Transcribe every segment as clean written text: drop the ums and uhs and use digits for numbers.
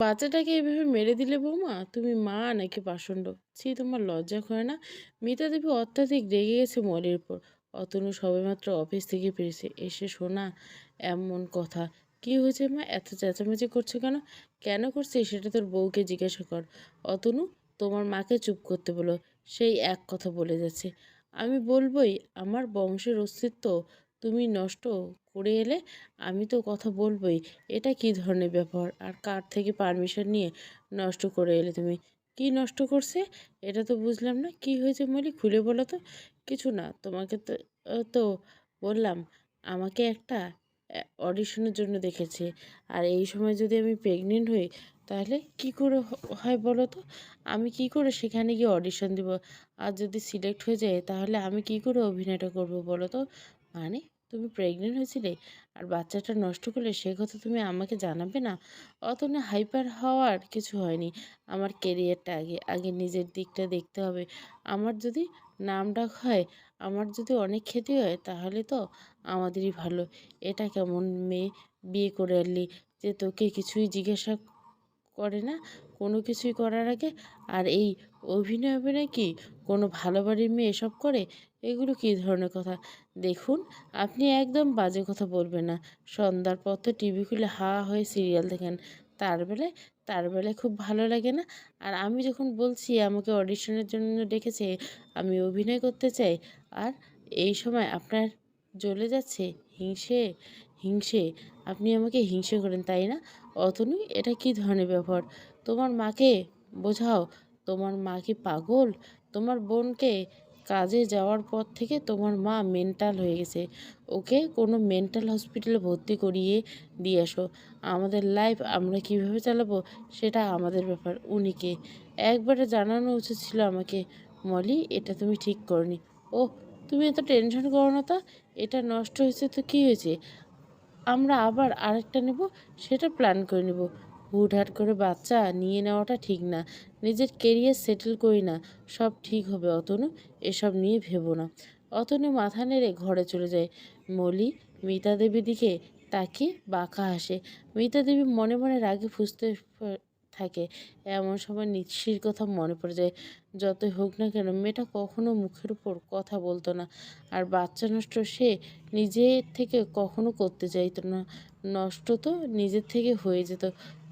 বাচ্চাটাকে এভাবে মেরে দিলে বৌমা? তুমি মা নাকি পাষণ্ড? ছি, তোমার লজ্জা করে না? মিতা দেবী অত্যাধিক রেগে গেছে মলির উপর। অতনু সবেমাত্র অফিস থেকে ফিরেছে, এসে শোনা এমন কথা। কি হয়েছে মা, এত চেঁচামেচি করছো কেন? কেন করছে সেটা তোর বউকে জিজ্ঞাসা কর। অতনু, তোমার মাকে চুপ করতে বলো। সেই এক কথা বলে যাচ্ছে। আমি বলবই, আমার বংশের অস্তিত্ব তুমি নষ্ট করে এলে। আমি তো কথা বলবই। এটা কি ধরনের ব্যবহার? আর কার থেকে পারমিশন নিয়ে নষ্ট করে এলে তুমি? কি নষ্ট করছে? এটা তো বুঝলাম না। কি হয়েছে মলি, খুলে বলো তো। কিছু না, তোমাকে তো তো বললাম, আমাকে একটা অডিশনের জন্য দেখেছে। আর এই সময় যদি আমি প্রেগনেন্ট হই, তাহলে কি করে হয় বলো তো? আমি কি করে সেখানে গিয়ে অডিশন দিব? আর যদি সিলেক্ট হয়ে যায়, তাহলে আমি কি করে অভিনয়টা করব বলো তো? মানে, তুমি প্রেগনেন্ট হয়েছিলে আর বাচ্চাটা নষ্ট করলে, সে কথা তুমি আমাকে জানাবে না? অত না হাইপার হওয়ার কিছু হয়নি। আমার কেরিয়ারটা আগে আগে নিজের দিকটা দেখতে হবে। আমার যদি নাম ডাক হয়, আমার যদি অনেক খ্যাতি হয়, তাহলে তো আমাদেরই ভালো। এটা কেমন মেয়ে বিয়ে করে আনলি যে তোকে কিছুই জিজ্ঞাসা করে না কোনো কিছুই করার আগে? আর এই অভিনয় অভিনয় কি কোনো ভালো বাড়ির মেয়ে এসব করে? এগুলো কী ধরনের কথা? দেখুন, আপনি একদম বাজে কথা বলবেন না। সন্ধ্যার পর তো টিভি খুলে হা হয়ে সিরিয়াল দেখেন। তার বেলায় তার বেলায় খুব ভালো লাগে না? আর আমি যখন বলছি আমাকে অডিশনের জন্য ডেকেছে, আমি অভিনয় করতে চাই, আর এই সময় আপনার জ্বলে যাচ্ছে হিংসে হিংসে। আপনি আমাকে হিংসে করেন, তাই না? অতনু, এটা কি ধরনের ব্যবহার? তোমার মাকে বোঝাও। তোমার মা কি পাগল? তোমার বোনকে কাজে যাওয়ার পর থেকে তোমার মা মেন্টাল হয়ে গেছে। ওকে কোনো মেন্টাল হসপিটালে ভর্তি করিয়ে দিয়ে আসো। আমাদের লাইফ আমরা কিভাবে চালাবো সেটা আমাদের ব্যাপার, উনিকে একবারে জানানো উচিত ছিল আমাকে। মলি, এটা তুমি ঠিক করনি। ও, তুমি এত টেনশন করো না তো। এটা নষ্ট হয়েছে তো কী হয়েছে? আমরা আবার আরেকটা নেব, সেটা প্ল্যান করে নেব। হুটহাট করে বাচ্চা নিয়ে নেওয়াটা ঠিক না। নিজের কেরিয়ার সেটেল করি না, সব ঠিক হবে অতনু। এসব নিয়ে ভেবো না। অতনু মাথা নেড়ে ঘরে চলে যায়। মলি মিতা দেবীর দিকে তাকিয়ে বাঁকা হাসে। মিতা দেবী মনে মনে রাগে ফুঁসতে থাকে। এমন সময় নিশির কথা মনে পড়ে যায়। যতই হোক না কেন, মেয়েটা কখনো মুখের উপর কথা বলতো না। আর বাচ্চা নষ্ট সে নিজের থেকে কখনো করতে চাইতো না। নষ্ট তো নিজের থেকে হয়ে যেত।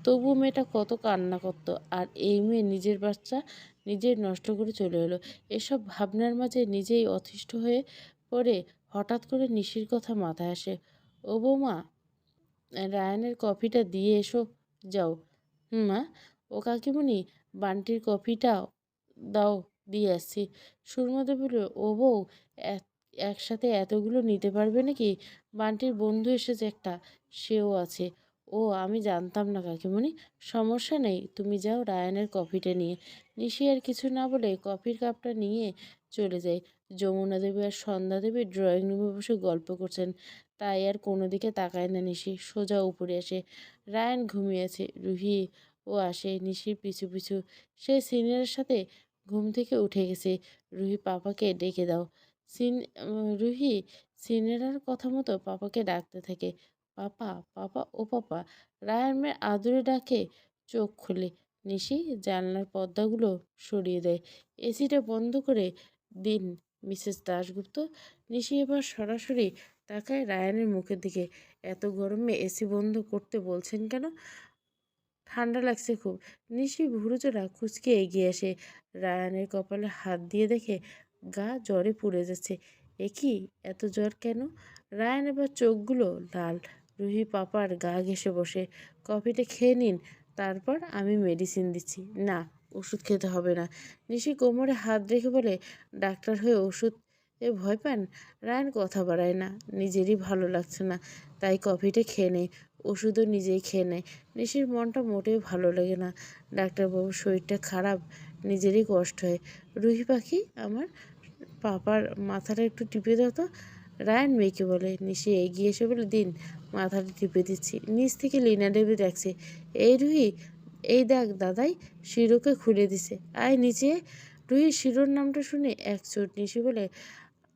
তবুও মেয়েটা কত কান্না করতো। আর এই মেয়ে নিজের বাচ্চা নিজের নষ্ট করে চলে এলো। এসব ভাবনার মাঝে নিজেই অতিষ্ঠ হয়ে পড়ে হঠাৎ করে নিশির কথা মাথায় আসে। ও বৌমা, রায়ানের কফিটা দিয়ে এসো, যাও। হুম মা। ও কাকিমুনি, বান্টির কফিটা দাও, দিয়ে আসছি। সুরমা বলল, ও বউ, একসাথে এতগুলো নিতে পারবে নাকি? বান্টির বন্ধু এসেছে একটা, সেও আছে। ও, আমি জানতাম না কাকিমুনি। সমস্যা নেই, তুমি যাও রায়ানের কফিটা নিয়ে। নিশি আর কিছু না বলে কফির কাপটা নিয়ে চলে যায়। যমুনা দেবী আর সন্ধ্যা দেবী ড্রয়িং রুমে বসে গল্প করছেন। তাই আর কোনো দিকে তাকায় না নিশি, সোজা উপরে আসে। রায়ান ঘুমিয়েছে। রুহি ও আসে নিশির পিছু পিছু। সে সিনিয়রের সাথে ঘুম থেকে উঠে গেছে। রুহি, পাপাকে ডেকে দাও। রুহি সিনিয়রের কথা মতো পাপাকে ডাকতে থাকে। পাপা, পাপা, ও পাপা। রায়ান মেয়ের আদুরে ডাকে চোখ খুলে। নিশি জানলার পর্দাগুলো সরিয়ে দেয়। এসিটা বন্ধ করে দিন মিসেস দাশগুপ্ত। নিশি এবার সরাসরি তাকায় রায়ানের মুখের দিকে। এত গরমে এসি বন্ধ করতে বলছেন কেন? ঠান্ডা লাগছে খুব। নিশি ভুরুচোরা কুঁচকে এগিয়ে আসে। রায়ানের কপালে হাত দিয়ে দেখে গা জ্বরে পুড়ে যাচ্ছে। এ কি, এত জ্বর কেন? রায়ান এবার চোখগুলো লাল। রুহি পাপার গা ঘেঁষে বসে। কফিটা খেয়ে নিন, তারপর আমি মেডিসিন দিচ্ছি। না, ওষুধ খেতে হবে না। নিশি কোমরে হাত রেখে বলে, ডাক্তার হয়ে ওষুধ এ ভয় পান? রায়ান কথা বাড়ায় না। নিজেরই ভালো লাগছে না, তাই কফিটা খেয়ে নেয়। ওষুধও নিজেই খেয়ে নেয়। নিশির মনটা মোটেও ভালো লাগে না। ডাক্তারবাবুর শরীরটা খারাপ, নিজেরই কষ্ট হয়। রুহি পাখি আমার, পাপার মাথাটা একটু টিপে দাও তো। রায়ান মেয়েকে বলে। নিশি এগিয়ে এসে বলে, দিন, মাথাটা টিপে দিচ্ছি। নিচ থেকে লিনা দেবী দেখছে। এই রুহি, এই দেখ দাদাই শিরোকে খুলে দিছে, আয় নিচে। রুহি শিরোর নামটা শুনে এক চোট। নিশি বলে,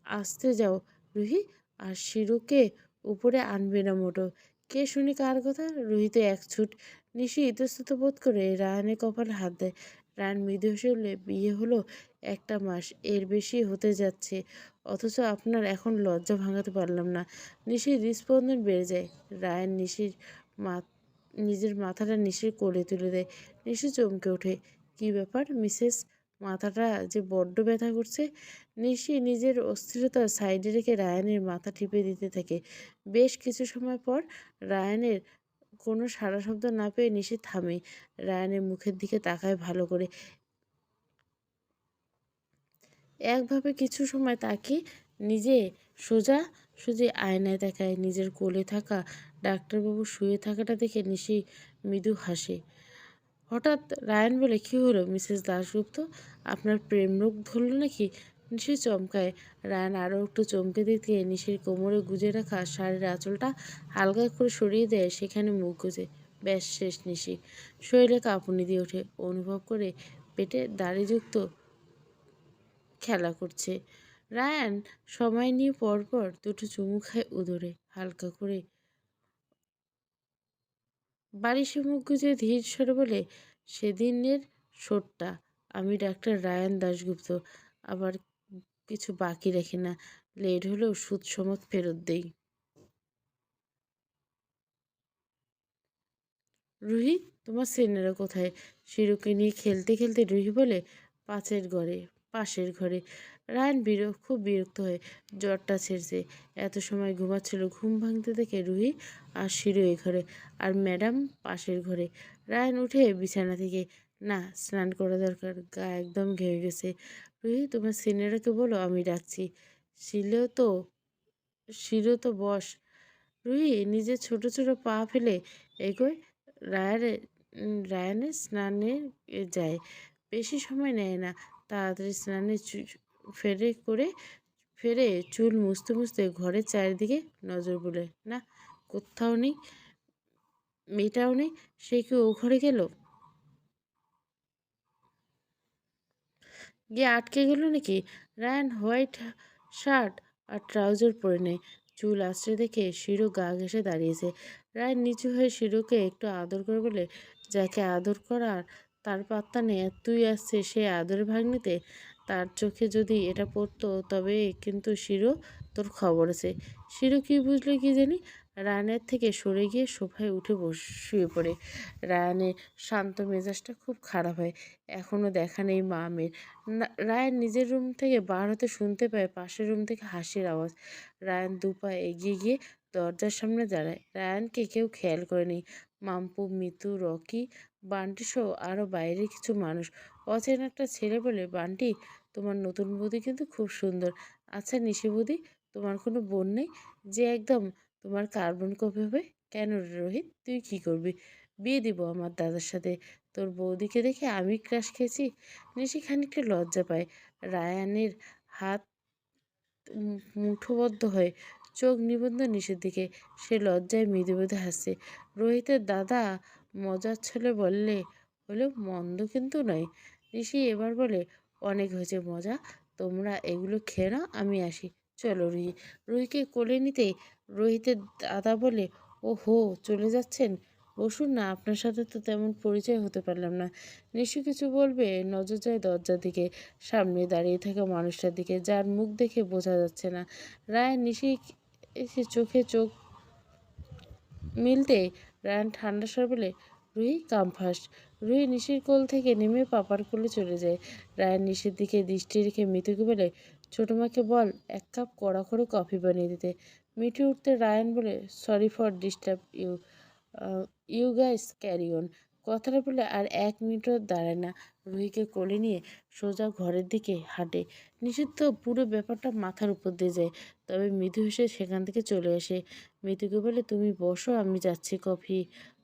আসতে যাও রুহি, আর শিরোকে উপরে আনবে না মোটো। কে শুনি কার কথা? রুহি তো এক ছুট নিশি ইতস্তত বোধ করে রায়ানের কপালে হাত দেয়। রায়ান মৃদু হেসে বললে, বিয়ে হলো 1 মাস, এর বেশি হতে যাচ্ছে, অথচ আপনার এখন লজ্জা ভাঙাতে পারলাম না। নিশির হৃদস্পন্দন বেড়ে যায়। রায়ান নিশির মা নিজের মাথাটা নিশির কোলে তুলে দেয়। নিশি চমকে ওঠে। কি ব্যাপার মিসেস, মাথাটা যে বড্ড ব্যথা করছে। নিশি নিজের অস্থিরতা সাইডে রেখে রায়ানের মাথা টিপে দিতে থাকে। বেশ কিছু সময় পর রায়ানের কোনো সাড়া শব্দ না পেয়ে নিশি থামে। রায়ানের মুখের দিকে তাকায় ভালো করে। একভাবে কিছু সময় তাকিয়ে নিজে সোজা সুজি আয়নায় তাকায়। নিজের কোলে থাকা ডাক্তারবাবু শুয়ে থাকাটা দেখে নিশি মৃদু হাসে। হঠাৎ রায়ান বলে, কি হলো মিসেস দাশগুপ্ত, আপনার প্রেম রোগ ধরল নাকি? নিশি চমকায়। রায়ান আরও একটু চমকে দিতে নিশির কোমরে গুজে রাখা শাড়ির আঁচলটা হালকা করে সরিয়ে দেয়, সেখানে মুখ গুজে। ব্যাস শেষ নিশি। শরীরে কাঁপুনি দিয়ে ওঠে, অনুভব করে পেটে দাড়িযুক্ত খেলা করছে। রায়ান সময় নিয়ে পরপর দুটো চুমু খায় উদরে, হালকা করে বালিশে মুখ গুজে ধীর স্বরে বলে, সেদিনের শোটটা। আমি ডাক্তার রায়ান দাশগুপ্ত। আবার কিছু বাকি রাখি না, লেট হলেও সুদ সমত ফেরত দেই। রুহি, তোমার সেনারা কোথায়? শিরুকে নিয়ে খেলতে খেলতে রুহি বলে, পাশের ঘরে। রায়ান খুব বিরক্ত হয়ে জ্বরটা ছেড়েছে। এত সময় ঘুমাচ্ছিল, ঘুম ভাঙতে দেখে রুহি আর শিরু এই ঘরে, আর ম্যাডাম পাশের ঘরে। রায়ান উঠে বিছানা থেকে, না, স্নান করা দরকার, গা একদম ঘেয়ে গেছে। রুহি, তোমার সিনিয়রকে বলো আমি ডাকছি। শিলেও তো শিরো তো বস। রুহি নিজের ছোট ছোট পা ফেলে এগোয়। রায়ানের রায়ানের স্নানে যায়। বেশি সময় নেয় না, তাড়াতাড়ি স্নানে ফেরে করে ফেরে চুল মুছতে মুছতে ঘরের চারিদিকে নজর বুলে, না, কোথাও নেই, মেয়েটাও নেই। সে কি ও ঘরে গেল? গিয়ে আটকে গেল নাকি? রায়ান হোয়াইট শার্ট আর ট্রাউজার পরে নেয়। চুল আঁচড়ে দেখে শিরো গা ঘেঁষে দাঁড়িয়েছে। রায়ান নিচু হয়ে শিরোকে একটু আদর করে বলে, যাকে আদর করার তার পাত্তা নেই, আর তুই আসছে সে আদরের ভাগ্নিতে। তার চোখে যদি এটা পড়তো তবে কিন্তু শিরো, তোর খবর আছে। শিরো কি বুঝলে কি জানি, রায়ানের থেকে সরে গিয়ে সোফায় উঠে শুয়ে পড়ে। রায়ানের শান্ত মেজাজটা খুব খারাপ হয়। এখনও দেখা নেই মা মেয়ের। রায়ান নিজের রুম থেকে বার হতে শুনতে পায় পাশের রুম থেকে হাসির আওয়াজ। রায়ান দুপা এগিয়ে গিয়ে দরজার সামনে দাঁড়ায়। রায়ানকে কেউ খেয়াল করেনি। মাম্পু, মিতু, রকি, বান্টি সহ আরও বাইরের কিছু মানুষ। অচেনা একটা ছেলে বলে, বান্টি, তোমার নতুন বৌদি কিন্তু খুব সুন্দর। আচ্ছা নিশি বৌদি, তোমার কোনো বোন নেই যে একদম তোমার কার্বন কপি হবে? কেন রে রোহিত, তুই কি করবি? বিয়ে দিব আমার দাদার সাথে। তোর বৌদিকে দেখে আমি ক্রাশ খেয়েছি। নিশি খানিকটা লজ্জা পায়। রায়ানের হাত মুঠোবদ্ধ হয়ে চোখ নিবন্ধ নিচের দিকে। সে লজ্জায় মৃদু মৃদু হাসছে। রোহিতের দাদা মজার ছলে বললে, হলেও মন্দ কিন্তু নয়। ঋষি এবার বলে, অনেক হয়েছে মজা, তোমরা এগুলো খেয়ে নাও, আমি আসি। চলো রুহি। রুহিকে কোলে নিতে রোহিতের দাদা বলে, ও হো, চলে যাচ্ছেন? বসুন না, আপনার সাথে তো তেমন পরিচয় হতে পারলাম না। নিশু কিছু বলবে, নজর যায় দরজার দিকে, সামনে দাঁড়িয়ে থাকা মানুষটার দিকে, যার মুখ দেখে বোঝা যাচ্ছে না। রায়ান নিশি এসে চোখে চোখ মিলতে রায়ান ঠান্ডা স্বর বলে, রুহি কাম ফার্স্ট। রুহি নিশির কোল থেকে নেমে পাপার কোলে চলে যায়। রায়ান নিশির দিকে দৃষ্টি রেখে মিতুকে বলে, ছোটো মাকে বল 1 কাপ কড়া করে কফি বানিয়ে দিতে। মিঠু উঠতে রায়ান বলে, sorry for disturb you, you guys carry on. কথাটা বলে আর 1 মিনিটও দাঁড়ায় না, রুহিকে কোলে নিয়ে সোজা ঘরের দিকে হাঁটে। নিষিদ্ধ পুরো ব্যাপারটা মাথার উপর দিয়ে যায়, তবে মৃদু হেসে সেখান থেকে চলে আসে। মিতুকে বলে, তুমি বসো, আমি যাচ্ছি কফি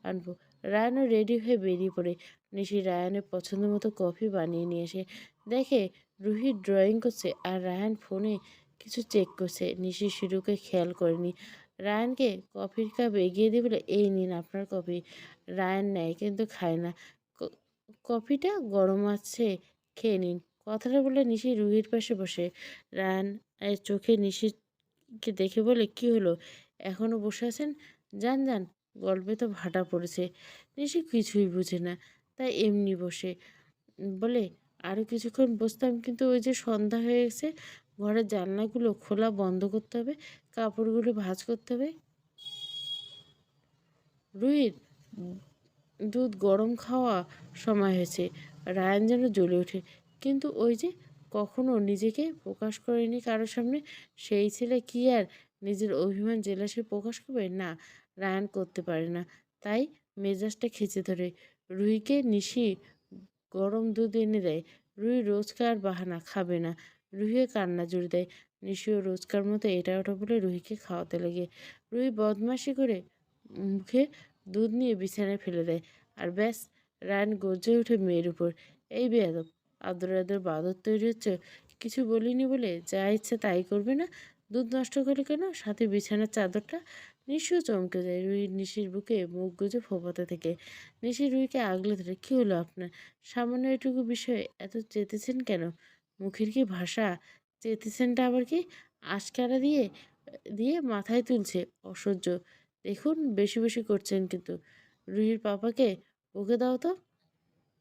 আনবো। রায়ানও রেডি হয়ে বেরিয়ে পড়ে। নিশি রায়ানের পছন্দ মতো কফি বানিয়ে নিয়ে আসে। দেখে রুহি ড্রয়িং করছে আর রায়ান ফোনে কিছু চেক করছে। নিশি শিরুকে খেয়াল করেনি। রায়ানকে কফির কাপ এগিয়ে দিয়ে বলে, এই নিন আপনার কফি। রায়ান নেয় কিন্তু খায় না। কফিটা গরম আছে, খেয়ে নিন। কথাটা বলে নিশি রুহির পাশে বসে। রায়ান চোখে নিশিকে দেখে বলে, কি হলো, এখনও বসে আছেন? যান যান, গল্পে তো ভাটা পড়েছে। নিশি কিছুই বুঝে না, তাই এমনি বসে। বলে, আরও কিছুক্ষণ বসতাম, কিন্তু ওই যে সন্ধ্যা হয়ে গেছে, ঘরের জানলাগুলো খোলা বন্ধ করতে হবে, কাপড়গুলো ভাঁজ করতে হবে। রুহির দুধ গরম খাওয়া সময় হয়েছে। রায়ান যেন জ্বলে ওঠে, কিন্তু ওই যে কখনো নিজেকে প্রকাশ করেনি কারোর সামনে, সেই ছেলে কি আর নিজের অভিমান জেলাসে প্রকাশ করবে? না, রায়ান করতে পারে না। তাই মেজাজটা খেচে ধরে। রুহিকে নিশি গরম দুধ এনে দেয়। রুহি রোজকার বাহানা খাবে না। রুহিও কান্না জুড়ে দেয়। নিশিও রোজকার মতো এটা ওটা বলে রুহিকে খাওয়াতে লাগে। রুহি বদমাশি করে মুখে দুধ নিয়ে বিছানায় ফেলে দেয়। আর ব্যাস, রায়ান গর্জে ওঠে মেয়ের উপর। এই বেয়াদব, আদর আদর বাদর তৈরি হচ্ছে। কিছু বলিনি বলে যা ইচ্ছে তাই করবে না? দুধ নষ্ট করে কেন? সাথে বিছানার চাদরটা। নিশিও চমকে যায় রুহির নিশির বুকে মুখ গুজে ফোপাতে থেকে। নিশি রুহিকে আগলে ধরে, কি হলো আপনার? সামান্য এটুকু বিষয়ে এত চেতেছেন কেন? মুখের কি ভাষা! চেতেছেনটা আবার কি? আশকারা দিয়ে দিয়ে মাথায় তুলছে। অসহ্য। দেখুন, বেশি বেশি করছেন কিন্তু। রুহির পাপাকে ওকে দাও তো।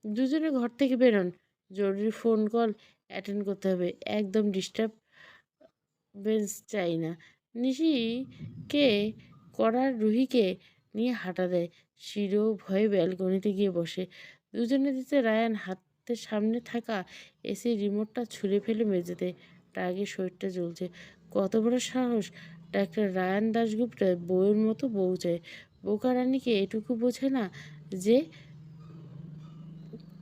দুজনে ঘর থেকে বেরোন। জরুরি ফোন কল অ্যাটেন্ড করতে হবে। একদম ডিস্টার্বেন্স চাই না। নিশিকে করার রুহিকে নিয়ে হাঁটা দেয়। শিরো ভয়ে ব্যালকনিতে গিয়ে বসে। দুজনে দিতে রায়ান হাতের সামনে থাকা এসি রিমোটটা ছুঁড়ে ফেলে মেঝেতে। রাগে শরীরটা জ্বলছে। কত বড় সাহস! ডাক্তার রায়ান দাশগুপ্ত বউয়ের মতো বউ চায়। বোকা রানীকে এটুকু বোঝে না যে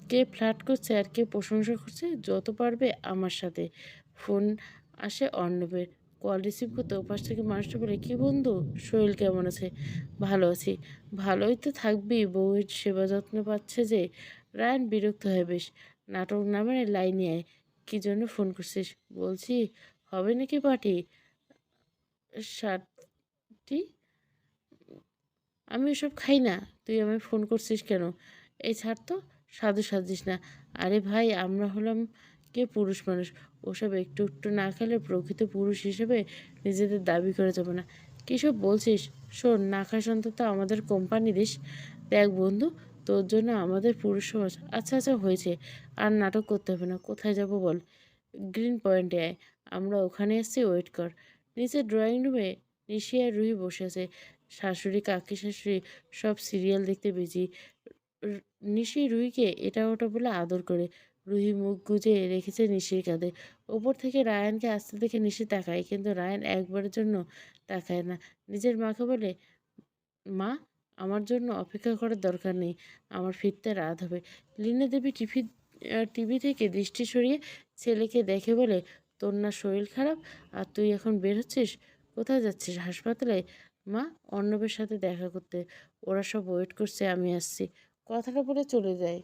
কে ফ্লার্ট করছে আর কে প্রশংসা করছে? যত পারবে আমার সাথে। ফোন আসে অর্ণবের। কল রিসিভ করতে ওপাশ থেকে মানুষটা বলে, কি বন্ধু, শরীর কেমন আছে? ভালো আছি। ভালোই তো থাকবি, বউয়ের সেবা যত্ন পাচ্ছে যে। রায়ান বিরক্ত হয় বেশ। নাটক না মেরে লাইনে আয়। কি জন্য ফোন করছিস? বলছি, হবে নাকি পার্টি? ষাটটি? আমি ওসব খাই না। তুই আমায় ফোন করছিস কেন? এই ছাড় তো, সাধু সাজিস না। আরে ভাই, আমরা হলাম কে পুরুষ মানুষ। ওসব একটু একটু না খেলে প্রকৃত পুরুষ হিসেবে নিজেদের দাবি করে যাবে না। কীসব বলছিস? শোন, না খাস অন্তত আমাদের কোম্পানি দিস। দেখ বন্ধু, তোর জন্য আমাদের পুরুষ সমাজ। আচ্ছা আচ্ছা, হয়েছে। আর নাটক করতে হবে না। কোথায় যাব বল? গ্রিন পয়েন্টে আয়। আমরা ওখানে এসছি, ওয়েট কর। নিচে ড্রয়িং রুমে নিশি আর রুহি বসে আছে। শাশুড়ি, কাকি শাশুড়ি সব সিরিয়াল দেখতে বিজি। র- নিশি রুহিকে এটা ওটা বলে আদর করে। রুহি মুখ গুজে রেখেছে নিশির কাঁধে। ওপর থেকে রায়ানকে আসতে দেখে নিশি তাকায়, কিন্তু রায়ান একবারের জন্য তাকায় না। নিজের মাকে বলে, মা, আমার জন্য অপেক্ষা করার দরকার নেই। আমার ফিরতে রাত হবে। লীনা দেবী টিভি থেকে দৃষ্টি সরিয়ে ছেলেকে দেখে বলে, তোর না শরীর খারাপ, আর তুই এখন বের হচ্ছিস? কোথায় যাচ্ছিস? হাসপাতালে? মা, অর্ণবের সাথে দেখা করতে। ওরা সব ওয়েট করছে, আমি আসছি। কথাটা বলে চলে যায়।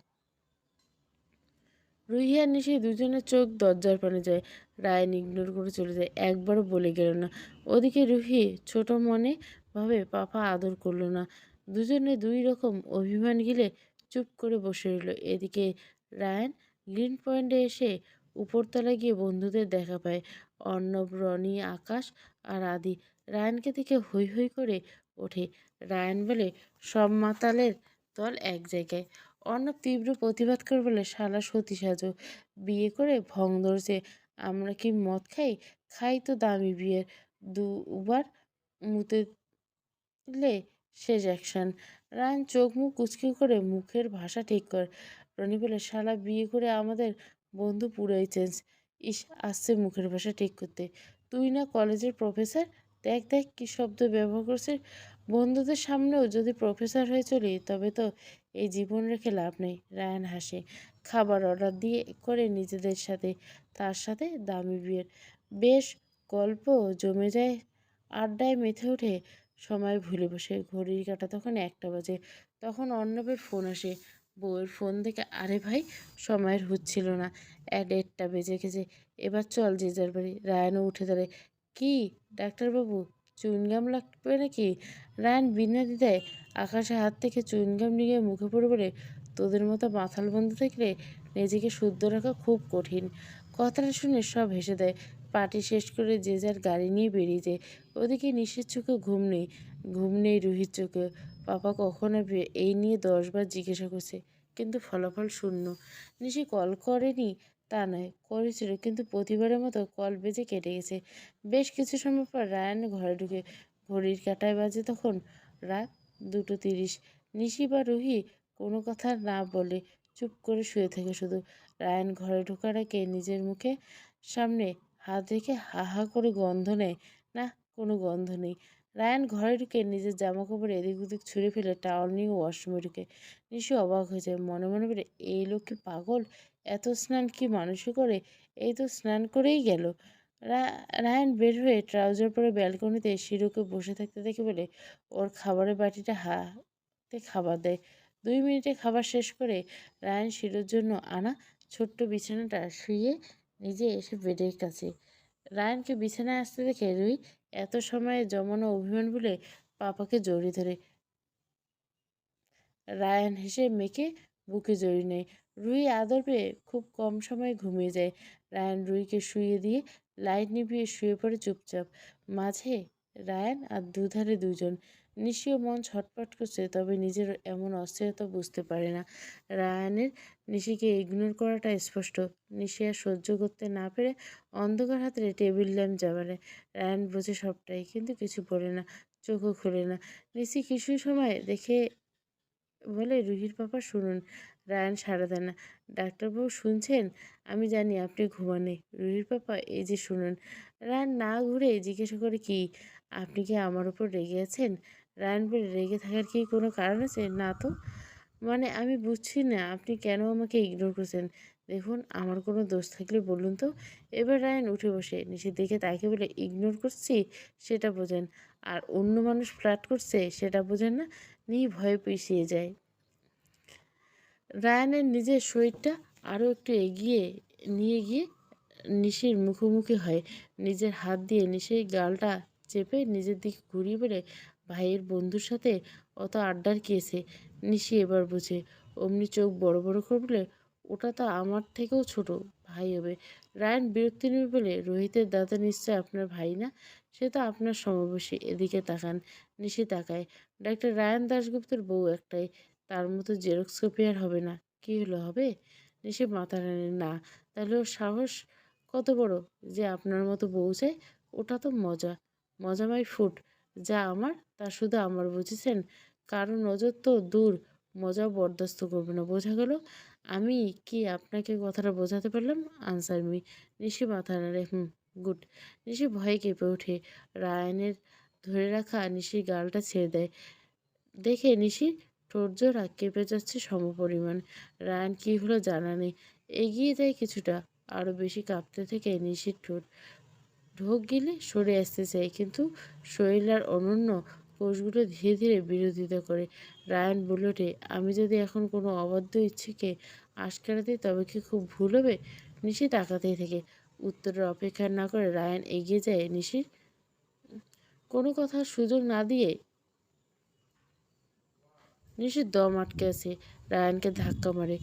রুহি আর নিশি দুজনের চোখ দরজার পানে যায়। রায়ান ইগনোর করে চলে যায়, একবারও বলে গেল না। ওদিকে রুহি ছোট মনে ভাবে পাপা আদর করলো না। দুজনে দুই রকম অভিমান গিলে চুপ করে বসে রইল। এদিকে রায়ান গ্রিন পয়েন্টে এসে উপরতলায় গিয়ে বন্ধুদের দেখা পায়। অর্ণব, রনি, আকাশ আর আদি। রায়ানকে দেখে হৈ হৈ করে ওঠে। রায়ান বলে, সব মাতালের দল এক জায়গায়। অর্ণব তীব্র প্রতিবাদ করে বলে, শালা সতী সাজো, বিয়ে করে ভং ধরছে। আমরা কি মদ খাই? খাই তো দামি বিয়ের। দুবার মুতে লে শেষ অ্যাকশন। রায়ান চোখ মুখ কুচকি করে মুখের ভাষা ঠিক কর। রনি বলে, শালা বিয়ে করে আমাদের বন্ধু পুরাই চেঞ্জ। ইস, আসছে মুখের ভাষা ঠিক করতে। তুই না কলেজের প্রফেসর? দেখ দেখ কি শব্দ ব্যবহার করছিস। বন্ধুদের সামনেও যদি প্রফেসর হয়ে চলি, তবে তো এই জীবন রেখে লাভ নেই। রায়ান হাসে। খাবার অর্ডার দিয়ে করে নিজেদের সাথে, তার সাথে দামি বিয়ের। বেশ গল্প জমে যায়। আড্ডায় মেতে ওঠে। সময় ভুলে বসে। ঘড়ির কাঁটা তখন 1টা বাজে। তখন অর্ণবের ফোন আসে। বউয়ের ফোন দেখে, আরে ভাই, সময়ের হচ্ছিল না। 1:30 বেজে গেছে। এবার চল যে যার বাড়ি। রায়ানও উঠে দাঁড়ায়। কি ডাক্তারবাবু, চুইনগাম লাগবে নাকি? রায়ান বিনা দ্বিধায় আকাশের হাত থেকে চুইনগাম নিয়ে মুখে পড়ে বলে, তোদের মতো মাথাল বন্ধু থাকলে নিজেকে শুদ্ধ রাখা খুব কঠিন। কথাটা শুনে সব হেসে দেয়। পার্টি শেষ করে যে যার গাড়ি নিয়ে বেরিয়ে যায়। ওদিকে নিশির চোখে ঘুম নেই, ঘুম নেই রুহির চোখে। পাপা কখন আসবে এই নিয়ে 10 বার জিজ্ঞাসা করছে, কিন্তু ফলাফল শূন্য। নিশি কল করেনি তা নয়, করেছিল, কিন্তু প্রতিবারের মতো কল বেজে কেটে গেছে। বেশ কিছু সময় পর রায়ান ঘরে ঢুকে। ঘড়ির কাঁটায় বাজে তখন রাত 2:30। নিশি বা রুহি কোনো কথা না বলে চুপ করে শুয়ে থাকে শুধু। রায়ান ঘরে ঢোকার আগে নিজের মুখে সামনে হাত রেখে হা হা করে গন্ধ নেয়। না, কোনো গন্ধ নেই। রায়ান ঘরে ঢুকে নিজের জামাকাপড় এদিক ওদিক ছুঁড়ে ফেলে টাওয়াল নিয়ে ওয়াশরুমে ঢুকে। নিশি অবাক হয়ে যায়, মনে মনে বলে, এই লোক কি পাগল? এত স্নান কি মানুষই করে? এই তো স্নান করেই গেল। রায়ান বের হয়ে ট্রাউজার পরে ব্যালকনিতে শিরুকে বসে থাকতে দেখে বলে, ওর খাবারের বাটিটা হাতে খাবার দেয়। 2 মিনিটে খাবার শেষ করে রায়ান শিরুর জন্য আনা ছোট্ট বিছানাটা শুয়ে নিজে এসে বেডের কাছে। রায়ানকে বিছানায় আসতে দেখে রুই এত সময়ে জমানো অভিমান ভুলে পাপাকে জড়িয়ে ধরে। রায়ান হেসে মেয়েকে বুকে জড়িয়ে নেয়। রুই আদর পেয়ে খুব কম সময়ে ঘুমিয়ে যায়। রায়ান রুইকে শুইয়ে দিয়ে লাইট নিভিয়ে শুয়ে পড়ে চুপচাপ। মাঝে রায়ান আর দুধারে দুজন। নিশিও মন ছটফট করছে, তবে নিজের এমন অস্থিরতা বুঝতে পারে না। রায়ানের নিশিকে ইগনোর করাটা স্পষ্ট। নিশি আর সহ্য করতে না পেরে অন্ধকার হাতে টেবিল ল্যাম্প জ্বালায়। রায়ান বোঝে সবটাই, কিন্তু কিছু বলে না, চোখও খোলে না। নিশি কিছু সময় দেখে বলে, রুহির পাপা শুনুন। রায়ান সাড়া দেয় না। ডাক্তারবাবু শুনছেন? আমি জানি আপনি ঘুমানে। রুহির পাপা এই যে শুনুন। রায়ান না ঘুরে জিজ্ঞাসা করে, কি আপনি কি আমার উপর রেগে আছেন? রায়ান বলে, রেগে থাকার কি কোনো কারণ আছে? না তো। মানে আমি বুঝছি না আপনি কেন আমাকে ইগনোর করছেন। দেখুন, আমার কোনো দোষ থাকলে বলুন তো। এবার রায়ান উঠে বসে নিচের দিকে তাকে বলে, ইগনোর করছি সেটা বোঝেন, আর অন্য মানুষ ফ্ল্যাট করছে সেটা বোঝেন না। ভয়ে পিছিয়ে যায়। রায়ানের নিজের শরীরটা আরও একটু এগিয়ে নিয়ে গিয়ে নিশির মুখোমুখি হয়। নিজের হাত দিয়ে নিশির গালটা চেপে নিজের দিকে ঘুরিয়ে বলে, ভাইয়ের বন্ধুর সাথে অত আড্ডার কিয়েছে। নিশি এবার বুঝে। অমনি চোখ বড় বড় করে বলে, ওটা তো আমার থেকেও ছোট ভাই হবে। রায়ান বিরক্তি নেবে বলে, রোহিতের দাদা নিশ্চয় আপনার ভাই না? সে তো আপনার সমবয়সী। এদিকে তাকান। নিশি তাকায়। ডাক্তার রায়ান দাশগুপ্তের বউ একটাই, তার মতো জেরক্স কপি আর হবে না। কি হলো, হবে? নিশি মাথা নাড়ে, না। তাহলে ওর সাহস কত বড় যে আপনার মতো বউ চায়? ওটা তো মজা, মজামাই ফুট। যা আমার তা শুধু আমার, বুঝেছেন? কারো নজর তো দূর, মজাও বরদাস্ত করবে না, বোঝা গেল? আমি কি আপনাকে কথাটা বোঝাতে পারলাম? Answer me. নিশি মাথা নাড়ে, হুম, গুড। নিশি ভয়ে কেঁপে ওঠে। রায়ানের ধরে রাখা নিশির গালটা ছেড়ে দেয়। দেখে নিশির ঠোঁটজোড়া কেঁপে যাচ্ছে সমপরিমাণ। রায়ান কি হলো জানা নেই, এগিয়ে যায় কিছুটা। আরও বেশি কাঁপতে থেকে নিশির ঠোঁট ঢোক গিলে সরে আসতে চায়, কিন্তু শরীর অনন্য কোষগুলো ধীরে ধীরে বিরোধিতা করে। রায়ান বলে ওঠে, আমি যদি এখন কোনো অবাধ্য ইচ্ছেকে আশকারা দিই তবে কি খুব ভুল হবে? নিশি তাকাতেই থাকে। উত্তরের অপেক্ষা না করে রায়ান এগিয়ে যায় নিশির কোনো কথার সুযোগ না দিয়ে। নিশির দম আটকে আছে। রায়ানকে ধাক্কা মারে।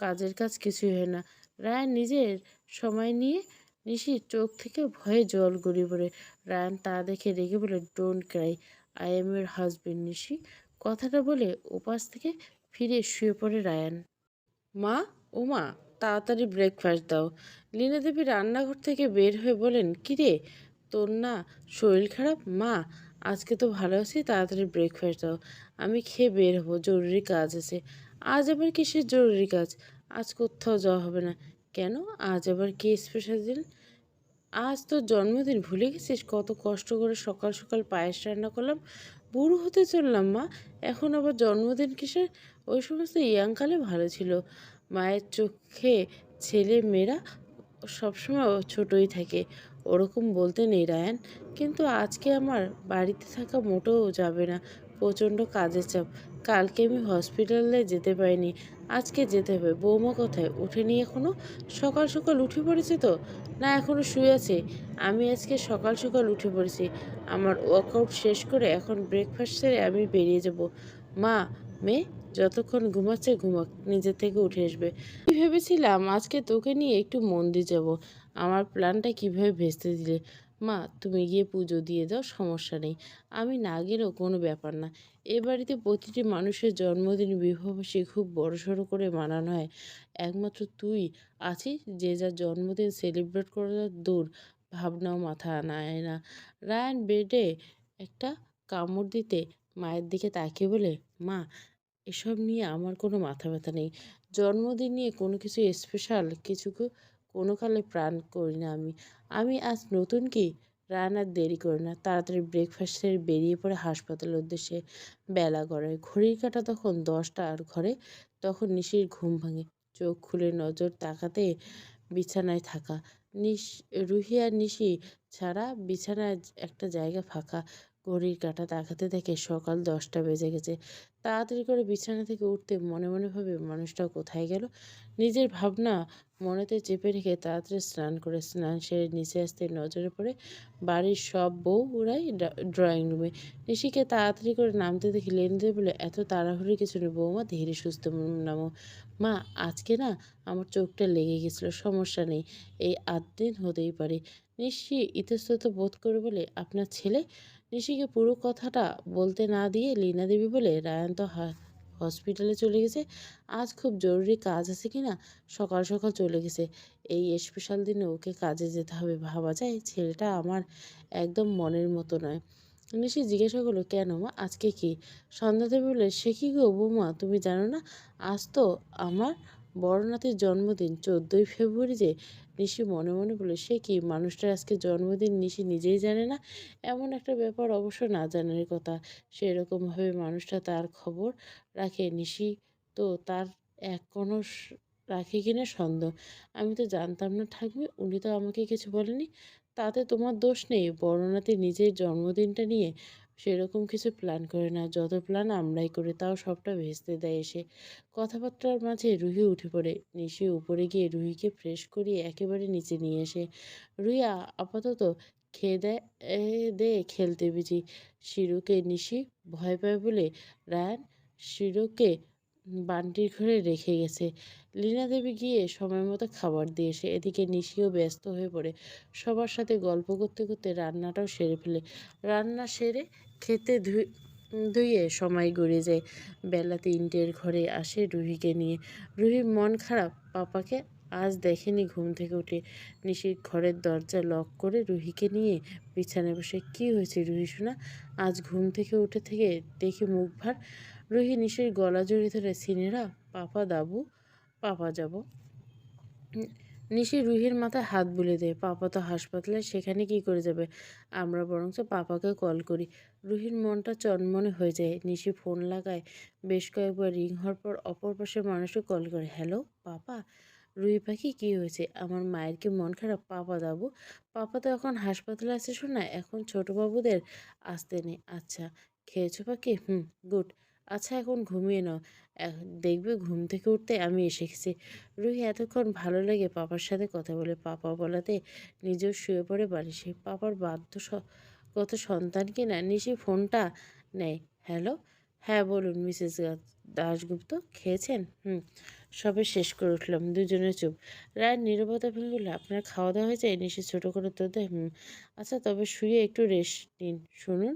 কাজের কাজ কিছুই হয় না। রায়ান নিজের সময় নিয়ে নিশির চোখ থেকে ভয়ে জল গড়িয়ে পড়ে। রায়ান তা দেখে রেগে বলে, don't cry, I am your husband. Nishi কথাটা বলে ওপাশ থেকে ফিরে শুয়ে পড়ে রায়ান। মা, ও মা, তাড়াতাড়ি ব্রেকফাস্ট দাও। লীনা দেবী রান্নাঘর থেকে বের হয়ে বলেন, কিরে, তোর না শরীর খারাপ? মা, আজকে তো ভালো আছি, তাড়াতাড়ি ব্রেকফাস্ট দাও। আমি খেয়ে বের হবো, জরুরি কাজ আছে। আজ আবার কিসের জরুরি কাজ? আজ কোথাও যাওয়া হবে না। কেন, আজ আবার কি স্পেশাল দিন? আজ তোর জন্মদিন, ভুলে গেছিস? কত কষ্ট করে সকাল সকাল পায়েস রান্না করলাম। বুড়ো হতে চললাম মা, এখন আবার জন্মদিন কিসের? ওই সমস্ত ইয়াংকালে ভালো ছিল। মায়ের চোখে ছেলে মেয়েরা সবসময় ছোটই থাকে, ওরকম বলতে নেই রায়ান, কিন্তু আজকে আমার বাড়িতে থাকা মোটেও যাবে না। প্রচণ্ড কাজের চাপ। কালকে আমি হসপিটালে যেতে পারিনি, আজকে যেতে হবে। বৌমা কোথায়, ওঠেনি এখনো? সকাল সকাল উঠে পড়েছে তো? না, এখনো শুয়ে আছে? আমি আজকে সকাল সকাল উঠে পড়েছি। আমার ওয়ার্কআউট শেষ করে এখন ব্রেকফাস্ট সেরে আমি বেরিয়ে যাব। মা, মেয়ে যতক্ষণ ঘুমাচ্ছে ঘুমাক, নিজের থেকে উঠে আসবে। আমি ভেবেছিলাম আজকে তোকে নিয়ে একটু মন্দির যাব। আমার প্ল্যানটা কিভাবে ভেস্তে দিলে। মা তুমি গিয়ে পুজো দিয়ে দাও, সমস্যা নেই। আমি না গেলেও কোনো ব্যাপার না। এ বাড়িতে প্রতিটি মানুষের জন্মদিন, বিবাহবার্ষিকী খুব বড়সড় করে মানানো হয়। একমাত্র তুই আছিস যে যার জন্মদিন সেলিব্রেট করার দূর ভাবনাও মাথা আনায় না। রায়ান বেডে একটা কামড় দিতে মায়ের দিকে তাকিয়ে বলে, মা এসব নিয়ে আমার কোনো মাথা ব্যথা নেই। জন্মদিন নিয়ে কোনো কিছু স্পেশাল কিছুকে কোনো কালে প্ল্যান করি না আমি। আমি আজ নতুন কি? রান আর দেরি করে না। তাড়াতাড়ি ব্রেকফাস্ট সেরে বেরিয়ে পড়ে হাসপাতালের উদ্দেশ্যে। বেলা গড়ায়। ঘড়ির কাঁটা তখন 10টা আর ঘরে তখন নিশির ঘুম ভাঙে। চোখ খুলে নজর তাকাতে বিছানায় থাকা নিশ রুহি আর নিশি ছাড়া বিছানায় একটা জায়গা ফাঁকা। ঘড়ির কাঁটা তাকাতে দেখে সকাল 10টা বেজে গেছে। তাড়াতাড়ি করে বিছানা থেকে উঠতে মনে মনে ভাবে মানুষটা কোথায় গেল। নিজের ভাবনা মনেতে চেপে রেখে তাড়াতাড়ি স্নান করে স্নান সেরে নিচে আসতে নজরে পড়ে বাড়ির সব বউ ওরাই ড্রয়িং রুমে। নিশিকে তাড়াতাড়ি করে নামতে দেখে লেনদেন বলে, এত তাড়াহুড়ি কিছু নেই বৌমা, ধীরে সুস্থ নামো। মা আজকে না আমার চোখটা লেগে গেছিল, সমস্যা নেই, এই 8 দিন হতেই পারে। নিশি ইতস্তত বোধ করে বলে, আপনার ছেলে? নিশিকে পুরো কথাটা বলতে না দিয়ে লীনা দেবী বলে, রায়ান তো হসপিটালে চলে গেছে। আজ খুব জরুরি কাজ আছে কিনা সকাল সকাল চলে গেছে। এই স্পেশাল দিনে ওকে কাজে যেতে হবে, ভাবা যায়? ছেলেটা আমার একদম মনের মতো নয়। নিশি জিজ্ঞাসা করলো, কেন মা, আজকে কি? সন্ধ্যা দেবী বলে, সে কি গো বৌমা, তুমি জানো না আজ তো আমার বড় নাতির জন্মদিন, 14ই ফেব্রুয়ারি যে। নিশি মনে মনে বলে, সে কি, মানুষটার আজকে জন্মদিন নিশি নিজেই জানে না? এমন একটা ব্যাপার অবশ্য না জানার কথা। সেরকমভাবে মানুষটা তার খবর রাখে, নিশি তো তার এক কোনো রাখে কিনা সন্দেহ। আমি তো জানতাম না থাকবে, উনি তো আমাকে কিছু বলেনি। তাতে তোমার দোষ নেই। বড় নাতি নিজের জন্মদিনটা নিয়ে সেরকম কিছু প্ল্যান করে না, যত প্ল্যান আমরাই করি, তাও সবটা ভেস্তে দেয় এসে। কথাবার্তার মাঝে রুহি উঠে পড়ে। নিশি উপরে গিয়ে রুহিকে ফ্রেশ করিয়ে একেবারে নিচে নিয়ে এসে, রুহি আপাতত খেয়ে দেয় দে, খেলতে বিজি। শিরুকে নিশি ভয় পায় বলে রায়ান শিরুকে বান্টির ঘরে রেখে গেছে। লীনা দেবী গিয়ে সময় মতো খাবার দিয়ে এসে, এদিকে নিশিও ব্যস্ত হয়ে পড়ে সবার সাথে গল্প করতে করতে রান্নাটাও সেরে ফেলে। রান্না সেরে খেতে ধুয়ে সময় গড়িয়ে যায়। বেলা 3টের ঘরে আসে রুহিকে নিয়ে। রুহির মন খারাপ, পাপাকে আজ দেখেনি ঘুম থেকে উঠে। নিশির ঘরের দরজা লক করে রুহিকে নিয়ে বিছানায় বসে, কি হয়েছে রুহি শোনা, আজ ঘুম থেকে উঠে থেকে দেখি মুখ ভার। রুহি নিশির গলা জড়িয়ে ধরে, সিনেরা পাপা দাবু, পাপা যাব। নিশি রুহির মাথায় হাত বুলিয়ে দেয়, পাপা তো হাসপাতালে, সেখানে কি করে যাবে? আমরা বরঞ্চ পাপাকে কল করি। রুহির মনটা চনমনে হয়ে যায়। নিশি ফোন লাগায়, বেশ কয়েকবার রিং হওয়ার পর অপর পাশের মানুষকে কল করে, হ্যালো পাপা? রুহি পাখি, কি হয়েছে? আমার মায়ের কি মন খারাপ? পাপা দাবু, পাপা তো এখন হাসপাতালে আছে শোনা, এখন ছোটবাবুদের আসতে নেই। আচ্ছা, খেয়েছো পাখি? হুম, গুড। আচ্ছা এখন ঘুমিয়ে নাও, দেখবে ঘুম থেকে উঠতে আমি এসে গেছি। রুহি এতক্ষণ ভালো লেগে পাপার সাথে কথা বলে, পাপা বলাতে নিজেও শুয়ে পড়ে বালিশে। পাপার গত সন্তান কিনা। নিশি ফোনটা নেয়, হ্যালো, হ্যাঁ বলুন মিসেস দাশগুপ্ত, খেয়েছেন? হুম, সবে শেষ করে উঠলাম। দুজনে চুপ। রায়ের নীরবতা ভেঙে গেল, আপনার খাওয়া দাওয়া হয়েছে? নিশি ছোট করে উত্তর দেয়, হুম। আচ্ছা তবে শুয়ে একটু রেস্ট নিন। শুনুন,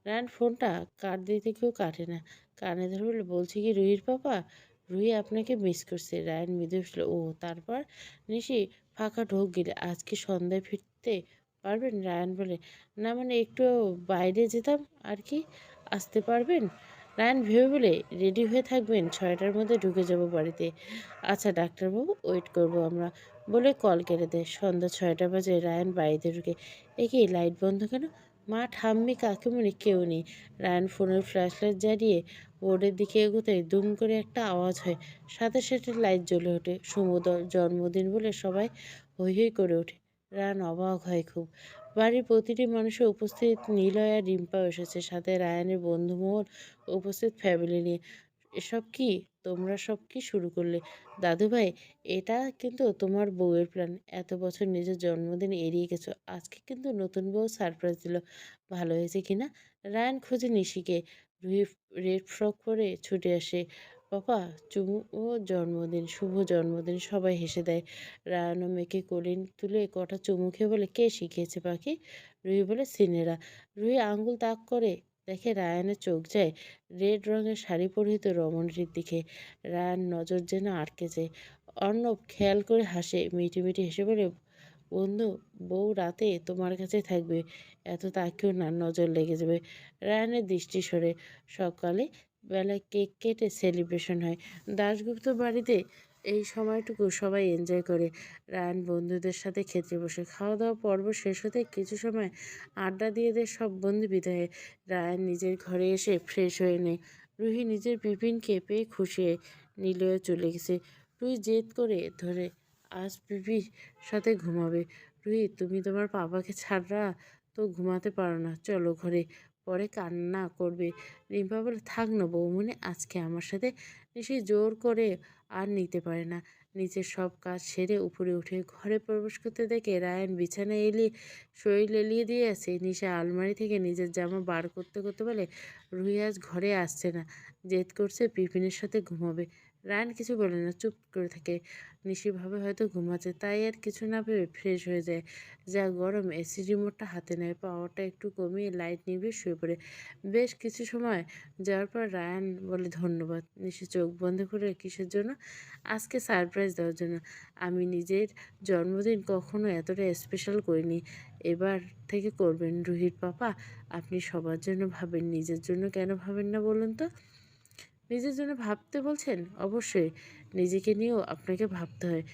রায়ান ফোনটা কাট দিতে কেউ কাটে না, কানে ধরে বলে, বলছি কি রুহির পাপা, রুহি আপনাকে মিস করছে। রায়ান মৃদু হাসল, ও তারপর? নিশি ফাঁকা ঢোক গিলে, আজকে সন্ধ্যায় ফিরতে পারবেন? রায়ান বলে, না মানে একটু বাইরে যেতাম আর কি। আসতে পারবেন? রায়ান ভেবে বলে, রেডি হয়ে থাকবেন, 6টার মধ্যে ঢুকে যাব বাড়িতে। আচ্ছা ডাক্তারবাবু, ওয়েট করব আমরা, বলে কল কেটে দেয়। সন্ধ্যা 6টা বাজে। রায়ান বাড়িতে ঢুকে, এ কি লাইট বন্ধ কেন? মা, ঠাম্মি, কাকিমুনি কেউ নেই। রায়ান ফোনের ফ্ল্যাশ লাইট জ্বালিয়ে বোর্ডের দিকে এগোতে দুম করে একটা আওয়াজ হয়। সাথে সাথে লাইট জ্বলে ওঠে। সমুদর জন্মদিন বলে সবাই হৈ হৈ করে ওঠে। রায়ান অবাক হয় খুব। বাড়ির প্রতিটি মানুষের উপস্থিত, নিলয় আর রিম্পাও এসেছে, সাথে রায়ানের বন্ধুমহল উপস্থিত ফ্যামিলি নিয়ে। এসব কি, তোমরা সব কি শুরু করলে? দাদু ভাই, এটা কিন্তু তোমার বউয়ের প্ল্যান। এত বছর নিজের জন্মদিন এড়িয়ে গেছো, আজকে কিন্তু নতুন বউ সারপ্রাইজ দিল। ভালো হয়েছে কিনা? রায়ান খোঁজে নিশিকে। রুহি রেড ফ্রক পরে ছুটে আসে। পাপা চুমু ও জন্মদিন, শুভ জন্মদিন সবাই হেসে দেয়। রায়ানও মেয়েকে কোলে তুলে কটা চুমু খেয়ে বলে, কে শিখিয়েছে পাখি? রুহি বলে, সিনেরা। রুহি আঙ্গুল তাক করে দেখে রায়ানের চোখ যায় রেড রঙের শাড়ি পরিহিত রমণীর দিকে। রায়ান নজর যেন আটকে যায়। অর্ণব খেয়াল করে হাসে, মিটি মিটি হেসে বলে, বন্ধু, বউ রাতে তোমার কাছে থাকবে, এত তাকেও না, নজর লেগে যাবে। রায়ানের দৃষ্টি সরে। সকালে বেলায় কেক কেটে সেলিব্রেশন হয়। দাশগুপ্ত বাড়িতে এই সময়টুকু সবাই এনজয় করে। রায়ান বন্ধুদের সাথে খেতে বসে। খাওয়া দাওয়া পর্ব শেষ হতে কিছু সময় আড্ডা দিয়ে দেয় সব বন্ধু বিদায় হয়। রায়ান নিজের ঘরে এসে ফ্রেশ হয়ে নেয়। রুহি নিজের পিপিনকে পেয়ে খুশি হয়। নীলয় চলে গেছে। রুহি জেদ করে ধরে, আজ পিপির সাথে ঘুমাবে। রুহি, তুমি তোমার পাপাকে ছাড়া তো ঘুমাতে পারো না, চলো ঘরে, পরে কান্না করবে। রিম্পা বলে, থাক না বৌমনি, আজকে আমার সাথে। নিশি জোর করে আর নিতে পারে না। নিচের সব কাজ সেরে উপরে উঠে ঘরে প্রবেশ করতে দেখে রায়ান বিছানায় এলিয়ে শরীর এলিয়ে দিয়ে আছে। নিশা আলমারি থেকে নিজের জামা বার করতে করতে বলে, রুহি আজ ঘরে আসছে না, জেদ করছে পিপিনের সাথে ঘুমাবে। রায়ান কিছু বলে না, চুপ করে থাকে। নিশি ভাবে হয়তো ঘুমাচ্ছে, তাই আর কিছু না ভেবে ফ্রেশ হয়ে যায়। যা গরম, এসি রিমোটটা হাতে নেয়, পাওয়ারটা একটু কমিয়ে লাইট নিভিয়ে শুয়ে পড়ে। বেশ কিছু সময় যাওয়ার পর রায়ান বলে, ধন্যবাদ। নিশি চোখ বন্ধ করে, কিসের জন্য? আজকে সারপ্রাইজ দেওয়ার জন্য। আমি নিজের জন্মদিন কখনো এতটা স্পেশাল করিনি, এবার থেকে করবেন। রুহির পাপা, আপনি সবার জন্য ভাবেন, নিজের জন্য কেন ভাবেন না বলুন তো? নিজের জন্য ভাবতে বলছেন? অবশ্যই, নিজেকে নিয়েও আপনাকে ভাবতে হয়।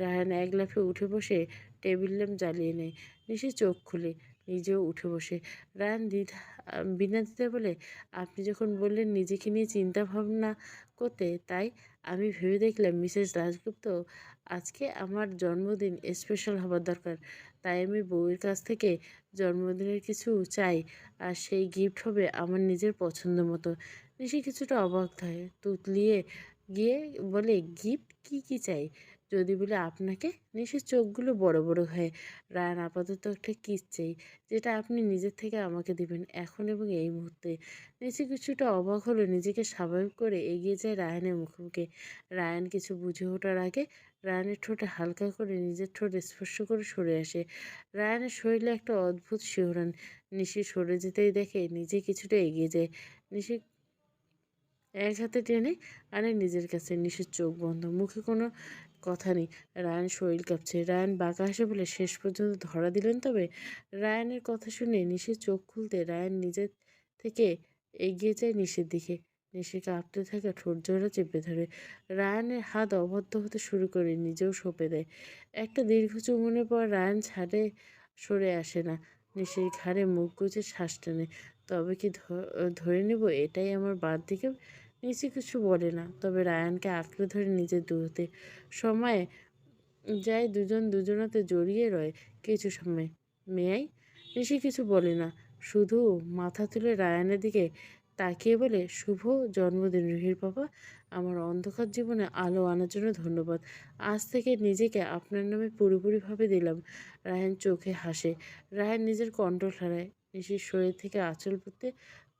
রায়ান এক লাফে উঠে বসে টেবিল ল্যাম্প জ্বালিয়ে নেয়। নিশি চোখ খুলে নিজেও উঠে বসে। রায়ান বিনা দ্বিধায় বলে, আপনি যখন বললেন নিজেকে নিয়ে চিন্তা ভাবনা করতে, তাই আমি ভেবে দেখলাম মিসেস দাশগুপ্ত, আজকে আমার জন্মদিন স্পেশাল হবার দরকার। তাই আমি বউয়ের কাছ থেকে জন্মদিনের কিছু চাই, আর সেই গিফট হবে আমার নিজের পছন্দ মতো। নিশি কিছুটা অবাক হয়, তুতলিয়ে গিয়ে বলে, গিফট কি চাই? যদি বলে আপনাকে? নিশির চোখগুলো বড় বড় হয়। রায়ান, আপাতত একটা কিস চাই, যেটা আপনি নিজের থেকে আমাকে দিবেন, এখন এবং এই মুহূর্তে। নিশি কিছুটা অবাক হলো, নিজেকে স্বাভাবিক করে এগিয়ে যায় রায়ানের মুখোমুখি। রায়ান কিছু বুঝে ওঠার আগে রায়ানের ঠোঁটে হালকা করে নিজের ঠোঁট স্পর্শ করে সরে আসে। রায়ানের শরীরে একটা অদ্ভুত শিহরণ। নিশি সরে যেতেই দেখে নিজে কিছুটা এগিয়ে যায়। নিশি এক হাতে টেনে আনে নিজের কাছে। নিশির চোখ বন্ধ, মুখে কোনো কথা নেই। রায়ান শরীর কাঁপছে। রায়ান বাঁকা হেসে বলে, শেষ পর্যন্ত ধরা দিলেন তবে? রায়ানের কথা শুনে নিশির চোখ খুলতে রায়ান নিজের থেকে এগিয়ে যায় নিশির দিকে। নিশি কাঁপতে থাকা ঠোঁট জোড়া চেপে ধরে। রায়ানের হাত অবদ্ধ হতে শুরু করে, নিজেও সঁপে দেয়। একটা দীর্ঘ চুমুনের পর রায়ান ছাড়ে সরে আসে না। নিশির ঘাড়ে মুখ গুজে শ্বাস টানে। তবে কি ধরে নেব এটাই আমার বাদ দিকে? নিচে কিছু বলে না, তবে রায়ানকে আঁকড়ে ধরে নিজের দূরত্বে সময় যায়। দুজন দুজনাতে জড়িয়ে রয় কিছু সময়। মেয়াই? নিশি কিছু বলে না, শুধু মাথা তুলে রায়ানের দিকে তাকিয়ে বলে, শুভ জন্মদিন রুহির বাবা, আমার অন্ধকার জীবনে আলো আনার জন্য ধন্যবাদ। আজ থেকে নিজেকে আপনার নামে পুরোপুরিভাবে দিলাম। রায়ান চোখে হাসে। রায়ান নিজের কন্ট্রোল হারায়। নিশির শরীর থেকে আঁচল পড়তে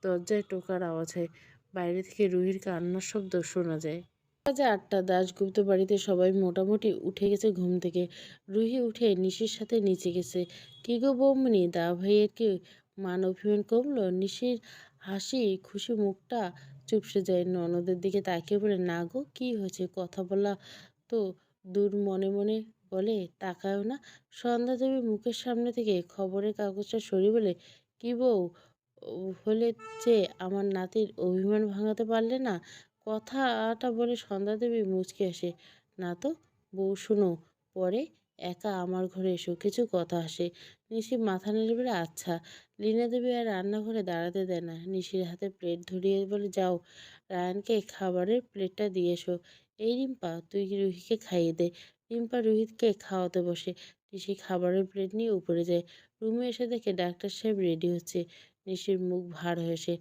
দরজায় টোকার আওয়াজ হয়। বাইরে থেকে রুহির কান্নার শব্দ শোনা যায়। বাজে ৮টা। দাশগুপ্ত বাড়িতে সবাই মোটামুটি উঠে গেছে ঘুম থেকে। রুহি উঠে নিশির সাথে নিচে গেছে। কি গো বৌমনি, দা ভাইয়ের কি মান অভিমান কমলো? নিশির হাসি খুশি মুখটা চুপসে যায়। ননদের দিকে তাকিয়ে বলে, না গো, কি হয়েছে? কথা বলা তো দূর, মনে মনে বলে, তাকায়ও না। সন্ধ্যা দেবী মুখের সামনে থেকে খবরের কাগজটা সরিয়ে বলে, কি বউ হলে যে আমার নাতির অভিমান ভাঙাতে পারলে না? কথাটা বলে সন্ধ্যাদেবী মুচকি আসে। না তো বউ, শোনো, পরে একা আমার ঘরে এসো, কিছু কথা আসে। নিশি মাথা নেড়ে বলে, আচ্ছা। লীনা দেবী আর রান্নাঘরে দাঁড়াতে দেয় না। নিশির হাতে প্লেট ধরিয়ে বলে, যাও, রায়ানকে খাবারের প্লেটটা দিয়ে এসো। এই রিম্পা, তুই রুহিকে খাইয়ে দে। রিম্পা রুহিকে খাওয়াতে বসে। নিশি খাবারের প্লেট নিয়ে উপরে যায়। রুমে এসে দেখে ডাক্তার সাহেব রেডি হচ্ছে। নিশির মুখ ভার হয়েছে।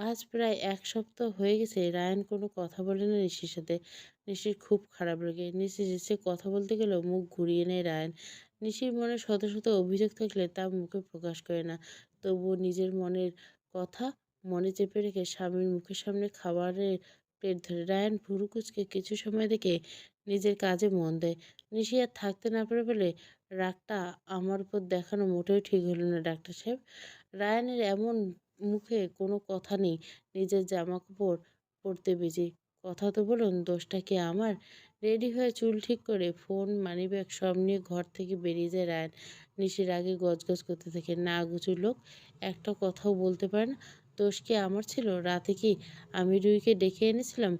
আজ প্রায় ১ সপ্তাহ হয়ে গেছে রায়ান কোনো কথা বলে না নিশির সাথে। নিশির খুব খারাপ লাগে। নিশি যে কথা বলতে গেলেও মুখ ঘুরিয়ে নেয় রায়ান। নিশির মনে শত শত অভিযোগ থাকলে তা মুখে প্রকাশ করে না। তবুও নিজের মনের কথা মনে চেপে রেখে স্বামীর মুখের সামনে খাবারের পেট ধরে। রায়ান ভুরু কুঁচকে কিছু সময় দেখে নিজের কাজে মন দেয়। নিশি আর থাকতে না পারে বলে রাগটা আমার উপর দেখানো মোটেও ঠিক হলো না ডাক্তার সাহেব। রায়ানের এমন মুখে কোনো কথা নেই। নিজের জামাকাপড় পরতে বিজি। কথা তো বলুন, দোষটা কি আমার? রেডি হয়ে চুল ঠিক করে ফোন, মানিব্যাগ সব নিয়ে ঘর থেকে বেরিয়ে যায় রায়ান। নিশির আগে গজগজ করতে থাকে, না গুছু লোক, একটা কথাও বলতে পারে না। দোষ কি আমার ছিল? রাতে কি আমি রুহিকে ডেকে এনেছিলাম?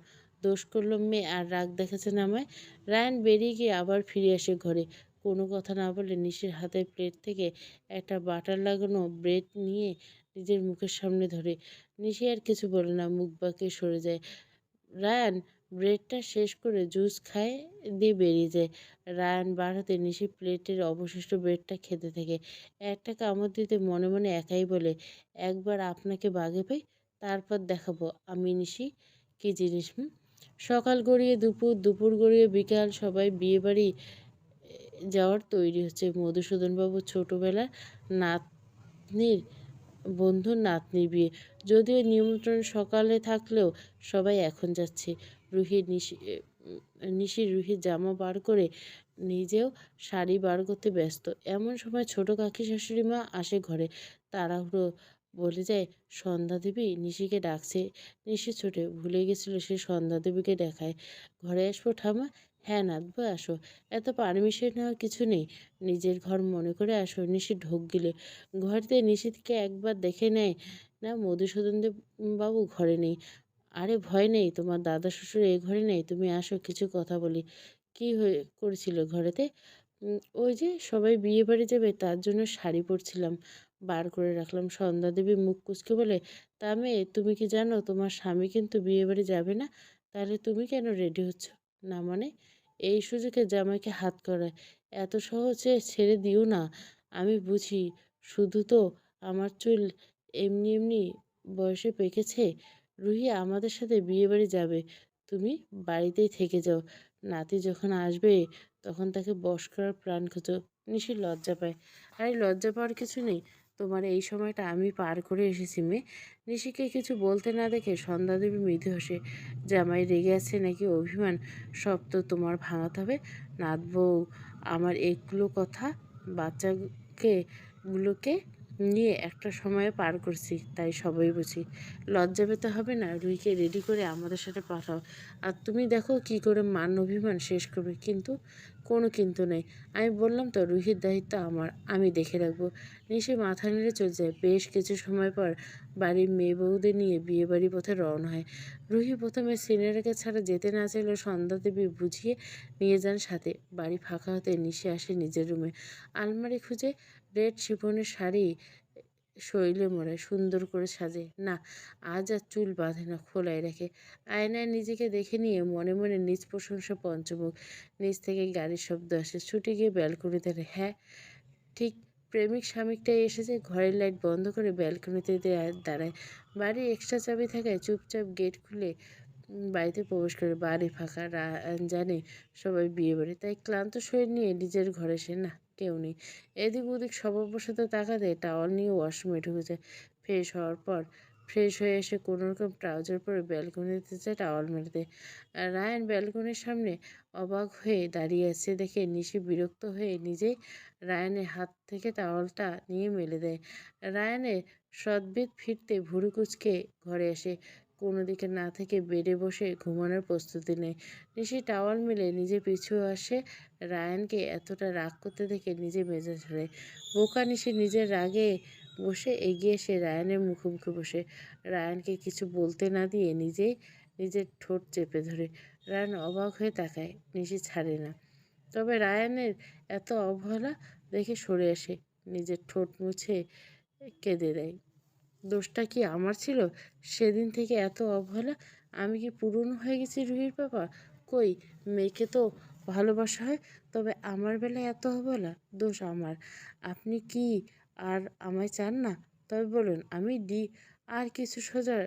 দোষ করলো মেয়ে আর রাগ দেখাচ্ছে না আমায়। রায়ান বেরিয়ে গিয়ে আবার ফিরে আসে ঘরে। কোনো কথা না বলে নিশির হাতের প্লেট থেকে একটা বাটার লাগানো ব্রেড নিয়ে নিজের মুখের সামনে ধরে। নিশি আর কিছু বলে না, মুখ বাঁকিয়ে সরে যায়। রায়ান ব্রেডটা শেষ করে জুস খায়, দিয়ে বেরিয়ে যায়। রায়ান বার হতে নিশি প্লেটের অবশিষ্ট ব্রেডটা খেতে থাকে। একটা কামড় দিতে মনে মনে একাই বলে, একবার আপনাকে বাগে পাই, তারপর দেখাবো আমি নিশি কি জিনিস। সকাল গড়িয়ে দুপুর, দুপুর গড়িয়ে বিকাল, সবাই বিয়েবাড়ি যাওয়ার তৈরি হচ্ছে। মধুসূদনবাবু ছোটবেলার নাতনির বন্ধুর নাতনির বিয়ে। যদিও নিমন্ত্রণ সকালে থাকলেও সবাই এখন যাচ্ছে। রুহি নিশি রুহির জামা বার করে নিজেও শাড়ি বার করতে ব্যস্ত। এমন সময় ছোট কাকি শাশুড়ি মা আসে ঘরে। তাড়াহুড়ো বলে যায়, সন্ধ্যা দেবী নিশিকে ডাকছে। নিশি ছোটে ভুলে গেছিল সে সন্ধ্যা দেবীকে দেখায়। ঘরে আসবো ঠামা? হ্যাঁ নাতবো, আসো। এত পারমিশন নেওয়ার কিছু নেই, নিজের ঘর মনে করে আসো। নিশি ঢোক গিলে ঘরতে নিশীথকে একবার দেখে নেয় না। মধুসূদন বাবু ঘরে নেই। আরে ভয় নেই, তোমার দাদা শ্বশুর এ ঘরে নেই, তুমি আসো কিছু কথা বলি। কি হয়ে করেছিল ঘরেতে? ওই যে সবাই বিয়ে বাড়ি যাবে, তার জন্য শাড়ি পরছিলাম, বার করে রাখলাম। সন্ধ্যা দেবী মুখ কুঁচকে বলে, তা মেয়ে তুমি কি জানো তোমার স্বামী কিন্তু বিয়ে বাড়ি যাবে না? তাহলে তুমি কেন রেডি হচ্ছ? না মানে? এই সুযোগে জামাইকে হাত করায় এত সহজে ছেড়ে দিও না। আমি বুঝি, শুধু তো আমার চুল এমনি এমনি বয়সে পেকেছে। রুহি আমাদের সাথে বিয়ে বাড়ি যাবে, তুমি বাড়িতেই থেকে যাও। নাতি যখন আসবে তখন তাকে বশ করার প্ল্যান খোঁজো। নিশি লজ্জা পায়। আরে লজ্জা পাওয়ার কিছু নেই, তোমার এই সময়টা আমি পার করে এসেছি মেয়ে। নিশিকে কিছু বলতে না দেখে সন্ধ্যাদেবী মৃদু হাসে। জামাই রেগে আছে নাকি অভিমান, সব তো তোমার ভাঙাতে হবে। নাত বউ আমার এগুলো কথা, বাচ্চাকে গুলোকে নিয়ে একটা সময় পার করছি, তাই সবাই বুঝি। লজ্জা পেতে হবে না, রুহিকে রেডি করে আমাদের সাথে পাঠাও। আর তুমি দেখো কি করে মান অভিমান শেষ করবে। কিন্তু কোনো কিন্তু নেই, আমি বললাম তো রুহির দায়িত্ব আমার, আমি দেখে রাখবো। নিশি মাথা নেড়ে চলে যায়। বেশ কিছু সময় পর বাড়ির মেয়ে বউদের নিয়ে বিয়ে বাড়ির পথে রওনা হয়। রুহি প্রথমে সিনিয়রকে ছাড়া যেতে না চাইলেও সন্ধ্যা দেবী বুঝিয়ে নিয়ে যান সাথে। বাড়ি ফাঁকা হতে নিশি আসে নিজের রুমে। আলমারি খুঁজে রেড শিফনের শাড়ি শৈলে মোড়ে সুন্দর করে সাজে। না, আজ আর চুল বাঁধে না, খোলায় রাখে। আয়নায় নিজেকে দেখে নিয়ে মনে মনে নিজ প্রশংসা পঞ্চমুখ। নিচ থেকে গাড়ির শব্দ আসে, ছুটে গিয়ে ব্যালকনিতে। হ্যাঁ, ঠিক প্রেমিক স্বামীকটাই এসেছে। ঘরের লাইট বন্ধ করে ব্যালকনিতে দাঁড়ায়। বাড়ির এক্সট্রা চাবি থাকায় চুপচাপ গেট খুলে বাড়িতে প্রবেশ করে। বাড়ি ফাঁকা। জানে সবাই বিয়ে বাড়ি, তাই ক্লান্ত শরীর নিয়ে নিজের ঘরে সে না, কেউ নেই। এদিক ওদিক স্বভাববশত টাওয়াল নিয়ে ওয়াশরুমে ঢুকে যায়। ফ্রেশ হওয়ার পর ফ্রেশ হয়ে এসে কোনোরকম ট্রাউজার পরে ব্যালকনিতে যায় টাওয়াল মেলতে। আর রায়ান ব্যালকনির সামনে অবাক হয়ে দাঁড়িয়ে আছে দেখে নিশি বিরক্ত হয়ে নিজেই রায়ানের হাত থেকে টাওয়ালটা নিয়ে মেলে দেয়। রায়ানের সদ্বিদ ফিরতে ভুরু কুচকে ঘরে আসে। কোনো দিকে না থেকে বেডে বসে ঘুমানোর প্রস্তুতি নেয়। নিশি টাওয়াল মেলে নিজে পিছু আসে। রায়ানকে এতটা রাগ করতে দেখে নিজে মেজাজ হারায়। বোকা নিশি নিজের রাগে বসে এগিয়ে এসে রায়ানের মুখোমুখি বসে। রায়ানকে কিছু বলতে না দিয়ে নিজেই নিজের ঠোঁট চেপে ধরে। রায়ান অবাক হয়ে তাকায়, নিশি ছাড়ে না। তবে রায়ানের এত অবহেলা দেখে সরে আসে, নিজের ঠোঁট মুছে কেঁদে দেয়। দোষটা কি আমার ছিল? সেদিন থেকে এত অবহেলা। আমি কি পুরনো হয়ে গেছি রুহির বাবা? কই, মেয়েকে তো ভালোবাসা হয়, তবে আমার বেলায় এত অবহেলা? দোষ আমার। আপনি কি আর আমায় চান না? তবে বলুন, আমি আর কিছু সোজা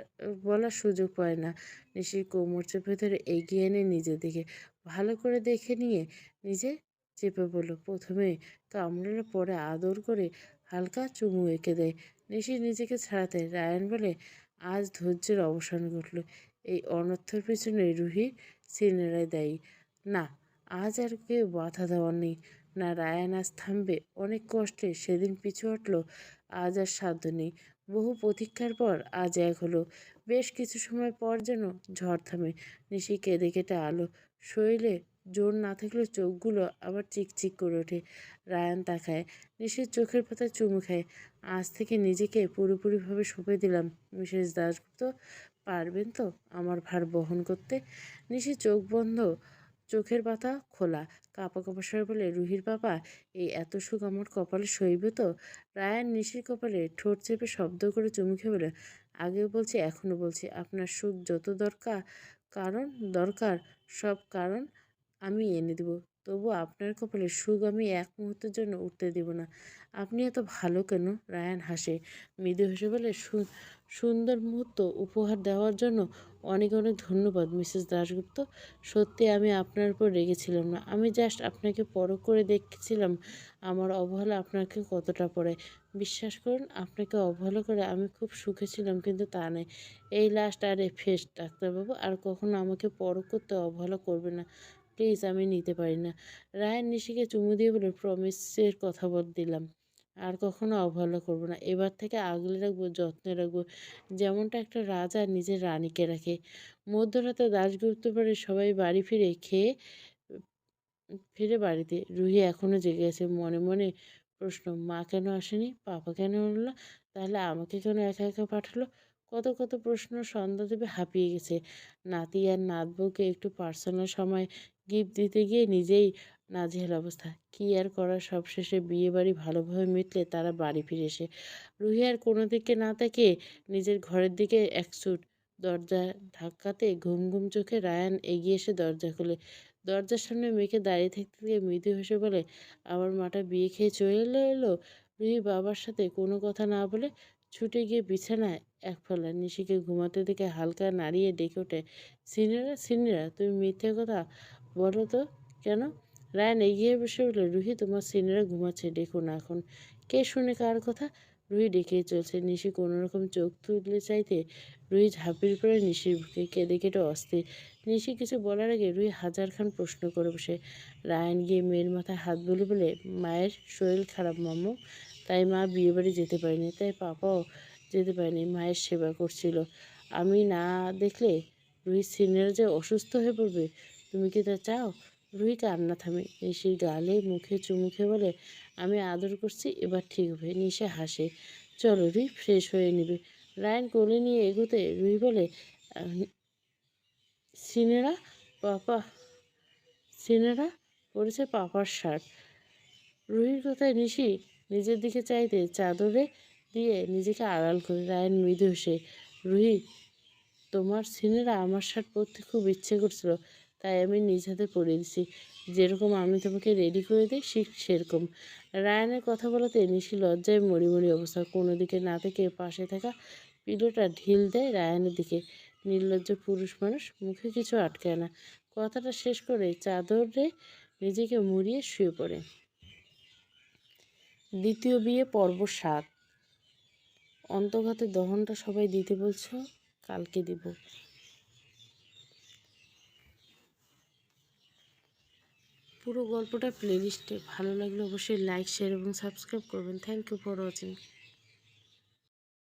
বলার সুযোগ পায় না। নিশির কোমর চেপে ধরে এগিয়ে এনে নিজের দিকে ভালো করে দেখে নিয়ে নিজে চেপে বলল, প্রথমে কামড়ালে পরে আদর করে হালকা চুমু এঁকে দেয়। নিশি নিজেকে ছাড়াতে রায়ান বলে, আজ ধৈর্যের অবসান ঘটল। এই অনর্থের পেছনে রুহি সিনেরাই দায়ী। না, আজ আর কেউ বাধা দেওয়ার নেই। না, রায়ান আজ থামবে। অনেক কষ্টে সেদিন পিছু হটল, আজ আর সাধ্য নেই। বহু প্রতীক্ষার পর আজ এক হলো। বেশ কিছু সময় পর যেন ঝড় থামে। নিশি কেঁদে কেটে আলো, শরীরে জোর না থাকলেও চোখগুলো আবার চিকচিক করে ওঠে। রায়ান তাকায়, নিশির চোখের পাতায় চুমু খায়। আজ থেকে নিজেকে পুরোপুরিভাবে সঁপে দিলাম মিসেস দাশগুপ্ত। পারবেন তো আমার ভার বহন করতে? নিশি চোখ বন্ধ, চোখের পাতা খোলা, কাঁপা কাঁপা স্বরে বলে, রুহির বাবা, এই এত সুখ আমার কপালে সইবে তো? রায়ান নিশির কপালে ঠোঁট চেপে শব্দ করে চুমু খেয়ে বলে, আগেও বলছি এখনও বলছি, আপনার সুখ যত দরকার সব কারণ আমি এনে দেব। তবু আপনার কপালে সুখ আমি এক মুহূর্তের জন্য উঠতে দেব না। আপনি এত ভালো কেন? রায়ান হাসে, মৃদু হেসে বলে, সুন্দর মুহূর্ত উপহার দেওয়ার জন্য অনেক অনেক ধন্যবাদ মিসেস দাশগুপ্ত। সত্যি আমি আপনার উপর রেগেছিলাম না। আমি জাস্ট আপনাকে পরখ করে দেখছিলাম আমার অবহেলা আপনাকে কতটা পড়ে। বিশ্বাস করুন, আপনাকে অবহেলা করে আমি খুব সুখে ছিলাম, কিন্তু তা নয়। এই লাস্ট আর এ ফেস্ট ডাক্তারবাবু, আর কখনো আমাকে পরখ করতে অবহেলা করবে না প্লিজ। আমি নিতে পারি না। রায়ান নিশিকে চুমু দিয়ে বলে, প্রমিসের কথা দিলাম আর কখনো অবহেলা করবো না। এবার থেকে আগলে রাখবো, যত্নে রাখবো, যেমনটা একটা রাজা নিজের রানীকে রাখে। মধ্যরাতে দাশগুপ্ত বাড়ির সবাই বাড়ি ফিরে বাড়িতে। রুহি এখনো জেগে আছে। মনে মনে প্রশ্ন, মা কেন আসেনি, পাপা কেন এলো না, তাহলে আমাকে কেন একা একা পাঠালো? কত কত প্রশ্ন সন্ধ্যা দেবে হাঁপিয়ে গেছে। নাতি আর নাতবউকে একটু পার্সোনাল সময় গিফট দিতে গিয়ে নিজেই নাজেহাল অবস্থা। কি আর করার, সবশেষে বিয়ে বাড়ি ভালোভাবে মিটলে তারা বাড়ি ফিরে এসে রুহি আর কোনো দিকে না তাকিয়ে নিজের ঘরের দিকে একছুট। দরজা ধাক্কাতে ঘুম ঘুম চোখে রায়ান এগিয়ে এসে দরজা খুলে। দরজার সামনে মেয়েকে দাঁড়িয়ে থাকতে থেকে মৃদু হেসে বলে, আমার মাটা বিয়ে খেয়ে চলে এলো। রুহি বাবার সাথে কোনো কথা না বলে ছুটে গিয়ে বিছানায় এক ফেলা নিশিকে ঘুমাতে দেখে হালকা নাড়িয়ে ডেকে ওঠে, সিনিয়রা সিনিয়রা, তুমি মিথ্যে কথা বলো তো কেন? রায়ান এগিয়ে বসে বলে, রুহি, তোমার সিনিয়রা ঘুমাচ্ছে, ডেকো না এখন। কে শুনে কার কথা? রুহি ডেকেই চলছে। নিশি কোনোরকম চোখ তুলে চাইতে রুহি ঝাঁপিয়ে পড়ে নিশির বুকে, কেঁদে কেটে অস্থির। নিশি কিছু বলার আগে রুহি হাজারখান প্রশ্ন করে বসে। রায়ান গিয়ে মেয়ের মাথায় হাত বুলিয়ে বলে, মায়ের শরীর খারাপ মাম্মু, তাই মা বিয়েবাড়ি যেতে পারেনি, তাই পাপাও যেতে পারেনি, মায়ের সেবা করছিল। আমি না দেখলে রুহির সিনিয়র যে অসুস্থ হয়ে পড়বে, তুমি কি তা চাও? রুহি কান্না থামে, নিশির গালে মুখে চুমু খেয়ে বলে, আমি আদর করছি, এবার ঠিক হবে। নিশা হাসে, চলো রুহি, ফ্রেশ হয়ে নিবে। রায়ান কোলে নিয়ে এগোতে রুহি বলে, সিনেরা পাপা সিনেরা পড়েছে পাপার শার্ট। রুহির কথায় নিশি নিজের দিকে চাইতে চাদরে দিয়ে নিজেকে আড়াল করে। রায়ান মৃদু হেসে, রুহি, তোমার সিনেরা আমার শার্ট পরতে খুব ইচ্ছে করছিল, তাই আমি নিজ হাতে পরিয়ে দিছি। যেরকম আমি তোমাকে রেডি করে দিই ঠিক সেরকম। রায়ানের কথা বলাতে নিশি লজ্জায় মরিমরি অবস্থা। কোনো দিকে না থেকে পাশে থাকা পিলোটা ঢিল দেয় রায়ানের দিকে। নির্লজ্জ পুরুষ মানুষ, মুখে কিছু আটকায় না। কথাটা শেষ করে চাদরে নিজেকে মুড়িয়ে শুয়ে পড়ে। দ্বিতীয় বিয়ে পর্ব ৭। অন্তর্ঘাতের দহনটা সবাই দিতে বলছো, কালকে দিব। পুরো গল্পটা প্লেলিস্টে। ভালো লাগলে অবশ্যই লাইক, শেয়ার এবং সাবস্ক্রাইব করবেন। Thank you for watching.